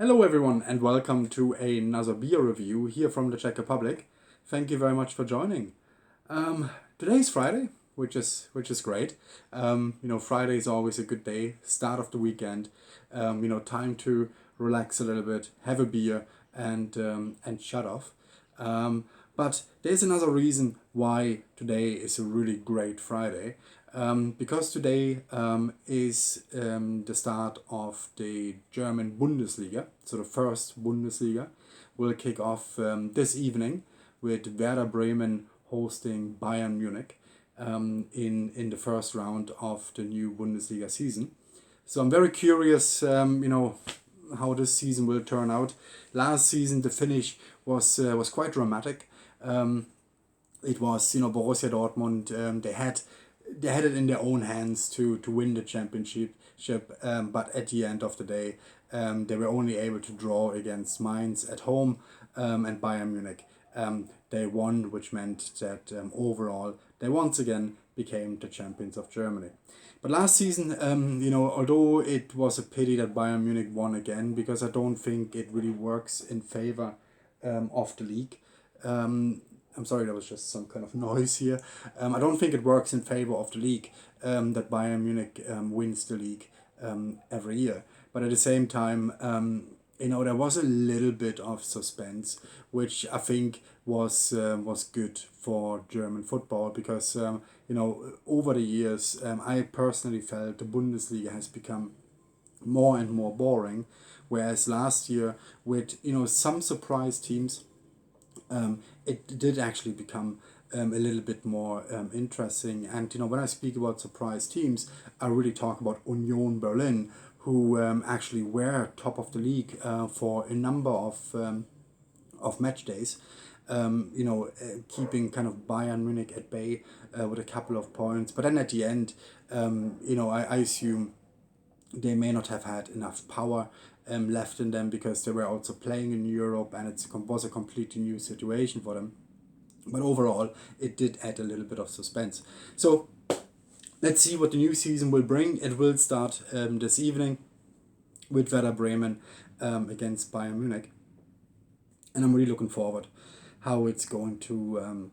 Hello everyone and welcome to another beer review here from the Czech Republic. Thank you very much for joining. Today's Friday, which is great. Friday is always a good day, start of the weekend. Time to relax a little bit, have a beer, and shut off. But there's another reason why today is a really great Friday. Because today is the start of the German Bundesliga, so the first Bundesliga will kick off this evening with Werder Bremen hosting Bayern Munich in the first round of the new Bundesliga season. So I'm very curious, how this season will turn out. Last season, the finish was quite dramatic. It was Borussia Dortmund. They had it in their own hands to win the championship. But at the end of the day, they were only able to draw against Mainz at home, and Bayern Munich. They won, which meant that overall they once again became the champions of Germany. But last season, although it was a pity that Bayern Munich won again, because I don't think it really works in favor of the league. I'm sorry, that was just some kind of noise here. I don't think it works in favor of the league that Bayern Munich wins the league every year. But at the same time, there was a little bit of suspense, which I think was good for German football because over the years, I personally felt the Bundesliga has become more and more boring, whereas last year with some surprise teams, it did actually become a little bit more interesting. And when I speak about surprise teams, I really talk about Union Berlin, who actually were top of the league for a number of match days. Keeping kind of Bayern Munich at bay with a couple of points. But then at the end, I assume they may not have had enough power left in them because they were also playing in Europe and it was a completely new situation for them. But overall, it did add a little bit of suspense. So let's see what the new season will bring. It will start this evening with Werder Bremen against Bayern Munich. And I'm really looking forward how it's going to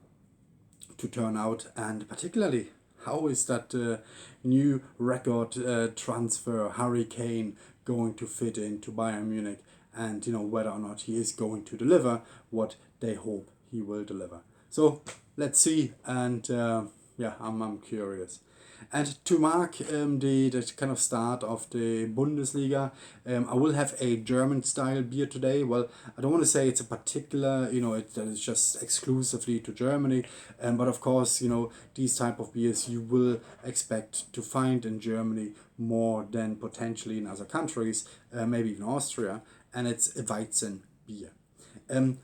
turn out, and particularly how is that new record transfer Harry Kane going to fit into Bayern Munich, and whether or not he is going to deliver what they hope he will deliver. So let's see, and I'm curious. And to mark the kind of start of the Bundesliga, I will have a German style beer today. Well, I don't want to say it's a particular, that is just exclusively to Germany. But of course, these type of beers you will expect to find in Germany more than potentially in other countries, maybe even Austria. And it's a Weizen beer.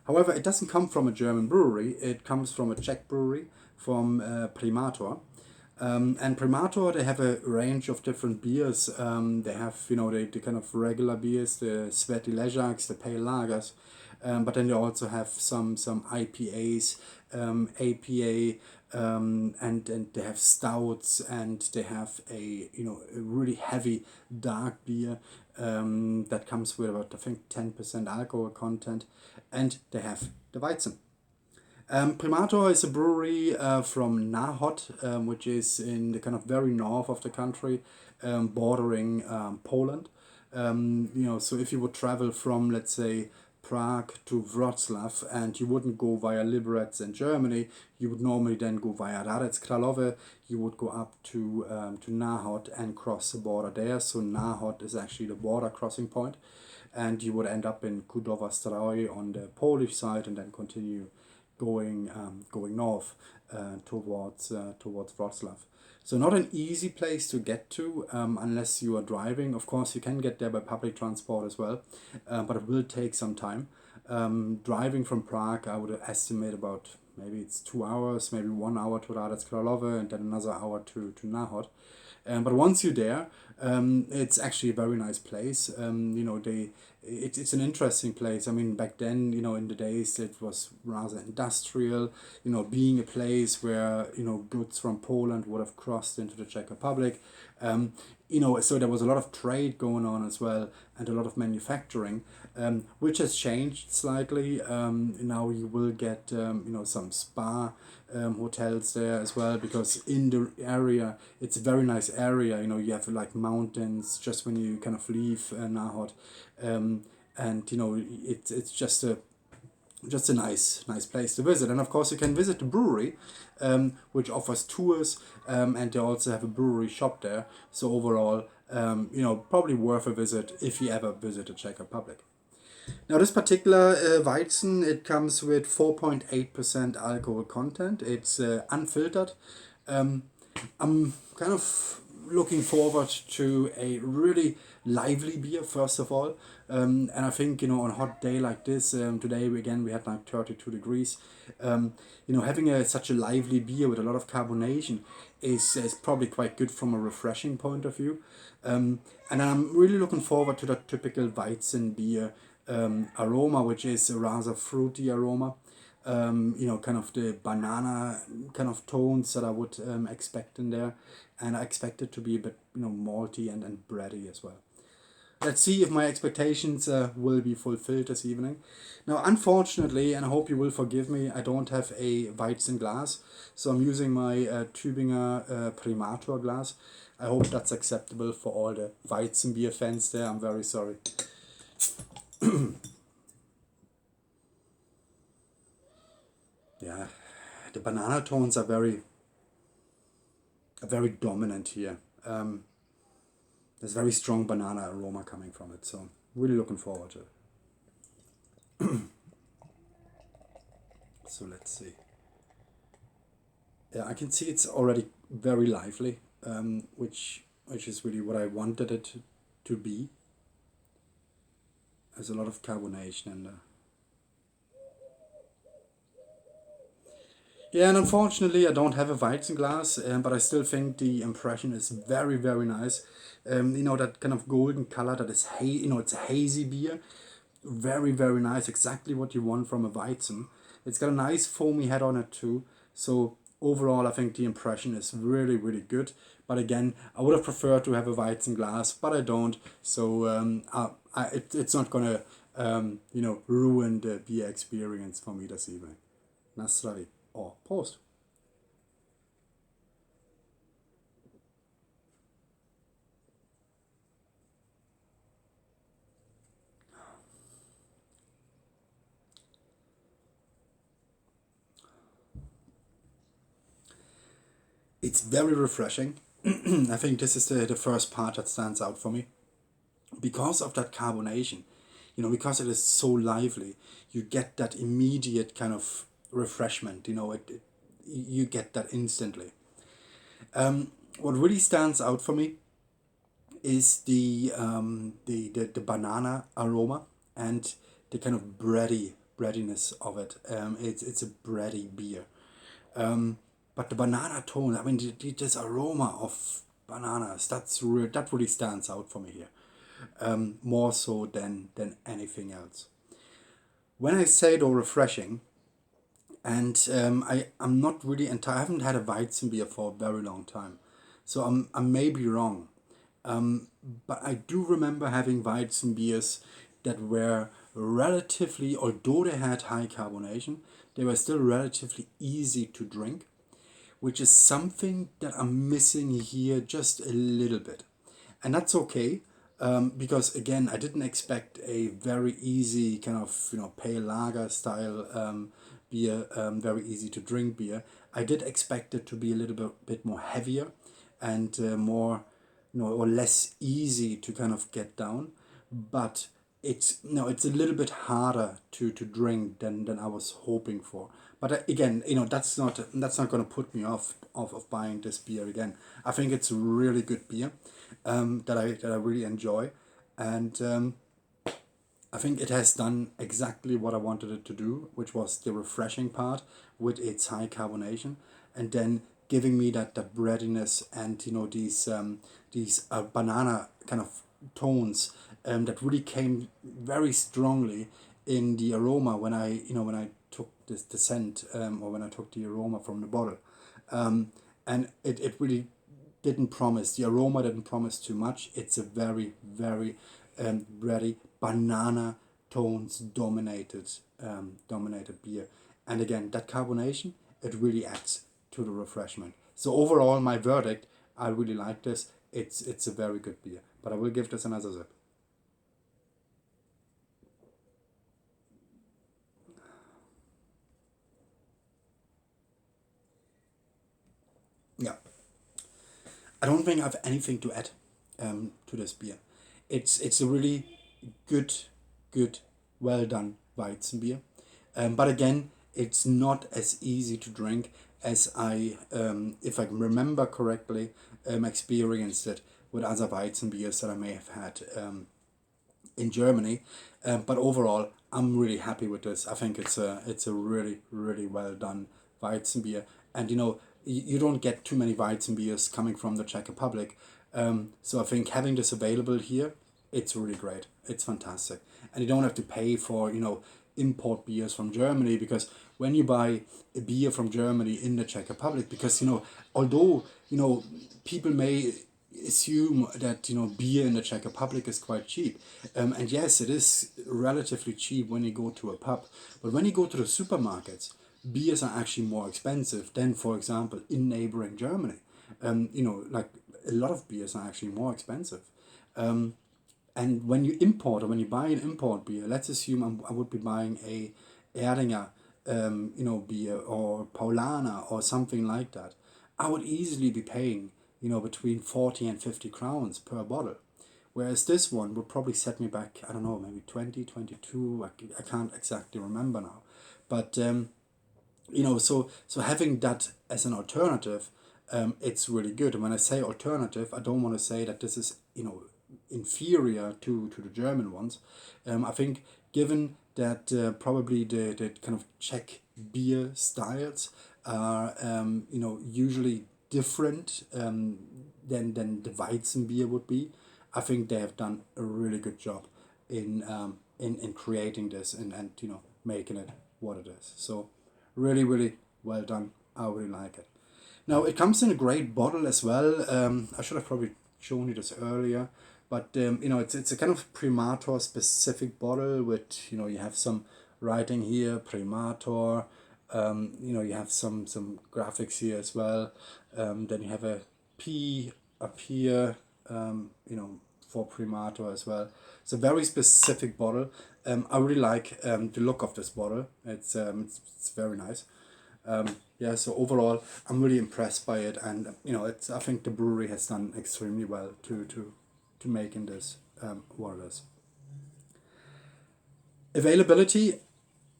However, it doesn't come from a German brewery. It comes from a Czech brewery, from Primator. And Primator, they have a range of different beers. They have, the kind of regular beers, the Sweaty Ležáks, the pale lagers. But then they also have some IPAs, APA, and they have stouts, and they have a really heavy dark beer that comes with about, I think, 10% alcohol content, and they have the Weizen. Primator is a brewery from Náchod, which is in the kind of very north of the country, bordering Poland. So if you would travel from, let's say, Prague to Wrocław, and you wouldn't go via Liberec in Germany, you would normally then go via Hradec Králové. You would go up to Náchod and cross the border there. So Náchod is actually the border crossing point, and you would end up in Kudowa Stroj on the Polish side, and then continue going north towards Wrocław. So not an easy place to get to unless you are driving. Of course, you can get there by public transport as well, but it will take some time. Driving from Prague, I would estimate about maybe it's 2 hours, maybe 1 hour to Hradec Králové, and then another hour to Náchod. But once you're there, It's actually a very nice place. It's an interesting place. I mean, back then, in the days, it was rather industrial. Being a place where goods from Poland would have crossed into the Czech Republic. So there was a lot of trade going on as well, and a lot of manufacturing, which has changed slightly. Now you will get some spa hotels there as well, because in the area it's a very nice area. You have like mountains just when you kind of leave Nahod, and it's just a nice place to visit. And of course you can visit the brewery, which offers tours, and they also have a brewery shop there. So overall, probably worth a visit if you ever visit the Czech Republic. Now this particular Weizen, it comes with 4.8% alcohol content. It's unfiltered. I'm kind of looking forward to a really lively beer, first of all. And I think, on a hot day like this, today we had like 32 degrees. Having such a lively beer with a lot of carbonation is probably quite good from a refreshing point of view. And I'm really looking forward to the typical Weizen beer aroma, which is a rather fruity aroma. Kind of the banana kind of tones that I would expect in there. And I expect it to be a bit, malty and bready as well. Let's see if my expectations will be fulfilled this evening. Now, unfortunately, and I hope you will forgive me, I don't have a Weizen glass. So I'm using my Tübinger Primator glass. I hope that's acceptable for all the Weizen beer fans there. I'm very sorry. Yeah, the banana tones are very dominant here. There's very strong banana aroma coming from it, so really looking forward to it. So let's see. Yeah, I can see it's already very lively, which is really what I wanted it to be. There's a lot of carbonation in there. Yeah, and unfortunately, I don't have a Weizen glass, but I still think the impression is very, very nice. That kind of golden color that is it's a hazy beer. Very, very nice. Exactly what you want from a Weizen. It's got a nice foamy head on it too. So overall, I think the impression is really, really good. But again, I would have preferred to have a Weizen glass, but I don't. So it's not gonna ruin the beer experience for me this evening. Nasravi or post. It's very refreshing. I think this is the first part that stands out for me. Because of that carbonation, because it is so lively, you get that immediate kind of refreshment. You get that instantly. What really stands out for me is the banana aroma and the kind of breadiness of it. It's a bready beer. But the banana tone, I mean, this aroma of bananas, that really stands out for me here, more so than anything else. When I say though refreshing, and I'm not really I haven't had a Weizen beer for a very long time, so I may be wrong, but I do remember having Weizen beers that were relatively, although they had high carbonation, they were still relatively easy to drink, which is something that I'm missing here just a little bit. And that's okay, because again, I didn't expect a very easy kind of, pale lager style beer, very easy to drink beer. I did expect it to be a little bit more heavier and more, or less easy to kind of get down. But it's no, it's a little bit harder to drink than I was hoping for. But again, that's not going to put me off buying this beer again. I think it's a really good beer, that I really enjoy, and I think it has done exactly what I wanted it to do, which was the refreshing part with its high carbonation, and then giving me that breadiness and these banana kind of tones that really came very strongly in the aroma when I took the scent or when I took the aroma from the bottle, and it really didn't promise. The aroma didn't promise too much. It's a very, very bready, banana tones dominated beer. And again, that carbonation, it really adds to the refreshment. So overall, my verdict, I really like this. It's a very good beer. But I will give this another sip. Yeah. I don't think I have anything to add to this beer. It's a really good, good, well done Weizen beer. But again, it's not as easy to drink as if I remember correctly, experienced it with other Weizen beers that I may have had in Germany. But overall, I'm really happy with this. I think it's a really, really well done Weizen beer. And you don't get too many Weizen beers coming from the Czech Republic. So I think having this available here, it's really great. It's fantastic. And you don't have to pay for, import beers from Germany, because when you buy a beer from Germany in the Czech Republic, because, although, people may assume that, beer in the Czech Republic is quite cheap. And yes, it is relatively cheap when you go to a pub. But when you go to the supermarkets, beers are actually more expensive than, for example, in neighboring Germany. Like a lot of beers are actually more expensive. And when you import or when you buy an import beer, let's assume I would be buying a Erdinger, beer or Paulaner or something like that. I would easily be paying, between 40 and 50 crowns per bottle. Whereas this one would probably set me back, I don't know, maybe 20, 22. I can't exactly remember now. But, so having that as an alternative, it's really good. And when I say alternative, I don't want to say that this is, inferior to the German ones. I think given that probably the kind of Czech beer styles are usually different than the Weizen beer would be, I think they have done a really good job in creating this and making it what it is. So really, really well done. I really like it. Now it comes in a great bottle as well. I should have probably shown you this earlier, but it's a kind of Primator specific bottle with you have some writing here, Primator. You have some graphics here as well. Then you have a P up here. For Primator as well. It's a very specific bottle. I really like the look of this bottle. It's very nice. So overall, I'm really impressed by it, and I think the brewery has done extremely well to making this what it is. Availability,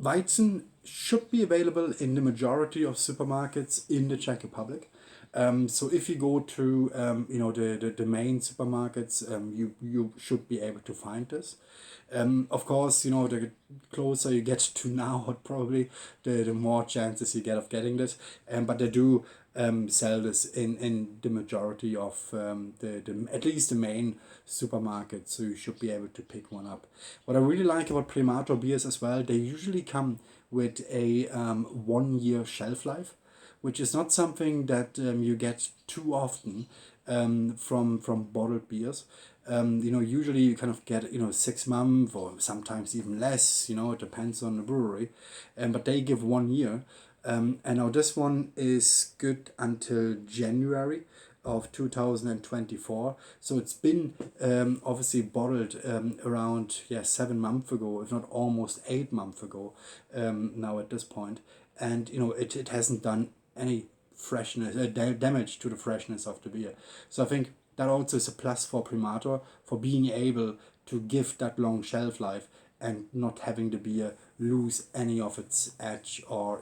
Weizen should be available in the majority of supermarkets in the Czech Republic. So if you go to the main supermarkets, you should be able to find this. Of course, the closer you get to now, probably the more chances you get of getting this. But they do sell this in the majority of the at least the main supermarkets, so you should be able to pick one up. What I really like about Primator beers as well, they usually come with a 1 year shelf life, which is not something that you get too often from bottled beers. Usually you kind of get 6 months or sometimes even less. It depends on the brewery, but they give 1 year. And now this one is good until January of 2024. So it's been obviously bottled around 7 months ago, if not almost 8 months ago. Now at this point, and it hasn't done any freshness damage to the freshness of the beer. So I think that also is a plus for Primator for being able to give that long shelf life and not having the beer lose any of its edge or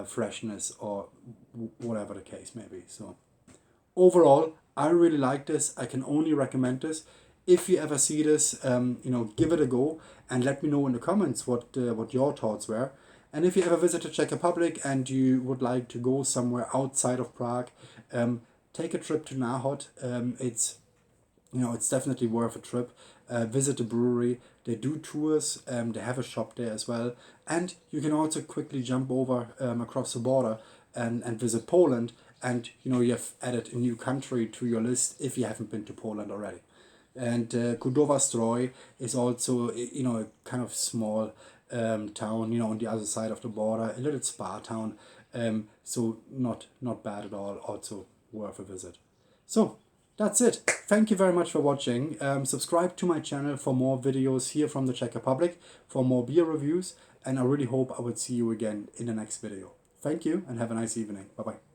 freshness or whatever the case may be. So overall, I really like this. I can only recommend this. If you ever see this, give it a go and let me know in the comments what your thoughts were. And if you ever visit the Czech Republic and you would like to go somewhere outside of Prague, take a trip to Náchod. It's definitely worth a trip. Visit the brewery. They do tours. They have a shop there as well. And you can also quickly jump over across the border and visit Poland. And you have added a new country to your list if you haven't been to Poland already. And Kudowa Stroj is also a kind of small town on the other side of the border, a little spa town. So not bad at all. Also worth a visit. So that's it. Thank you very much for watching. Subscribe to my channel for more videos here from the Czech Republic, for more beer reviews, and I really hope I will see you again in the next video. Thank you and have a nice evening. Bye bye.